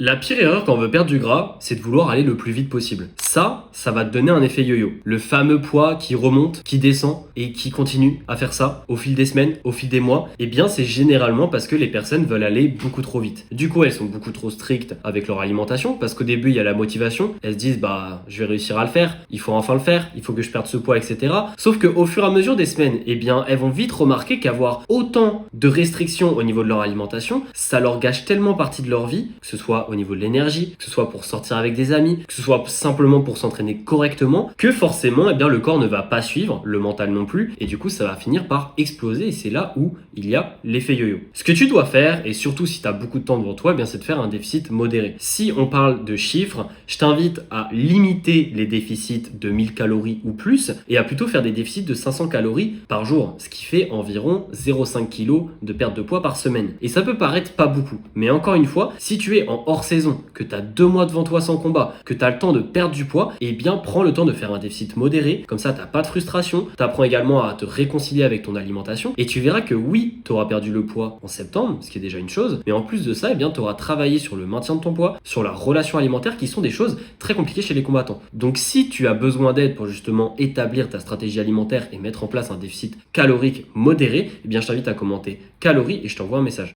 La pire erreur quand on veut perdre du gras, c'est de vouloir aller le plus vite possible. Ça va te donner un effet yo-yo. Le fameux poids qui remonte, qui descend et qui continue à faire ça au fil des semaines, au fil des mois, eh bien c'est généralement parce que les personnes veulent aller beaucoup trop vite. Du coup, elles sont beaucoup trop strictes avec leur alimentation parce qu'au début, il y a la motivation. Elles se disent, je vais réussir à le faire, il faut enfin le faire, il faut que je perde ce poids, etc. Sauf qu'au fur et à mesure des semaines, eh bien, elles vont vite remarquer qu'avoir autant de restrictions au niveau de leur alimentation, ça leur gâche tellement partie de leur vie, que ce soit au niveau de l'énergie, que ce soit pour sortir avec des amis, que ce soit simplement pour s'entraîner correctement, que forcément, eh bien, le corps ne va pas suivre, le mental non plus, et du coup, ça va finir par exploser, et c'est là où il y a l'effet yo-yo. Ce que tu dois faire, et surtout si tu as beaucoup de temps devant toi, eh bien, c'est de faire un déficit modéré. Si on parle de chiffres, je t'invite à limiter les déficits de 1000 calories ou plus, et à plutôt faire des déficits de 500 calories par jour, ce qui fait environ 0,5 kg de perte de poids par semaine. Et ça peut paraître pas beaucoup, mais encore une fois, si tu es en hors saison, que tu as 2 mois devant toi sans combat, que tu as le temps de perdre du poids, eh bien prends le temps de faire un déficit modéré, comme ça tu n'as pas de frustration, tu apprends également à te réconcilier avec ton alimentation, et tu verras que oui, tu auras perdu le poids en septembre, ce qui est déjà une chose, mais en plus de ça, eh bien tu auras travaillé sur le maintien de ton poids, sur la relation alimentaire, qui sont des choses très compliquées chez les combattants. Donc si tu as besoin d'aide pour justement établir ta stratégie alimentaire et mettre en place un déficit calorique modéré, eh bien je t'invite à commenter calories et je t'envoie un message.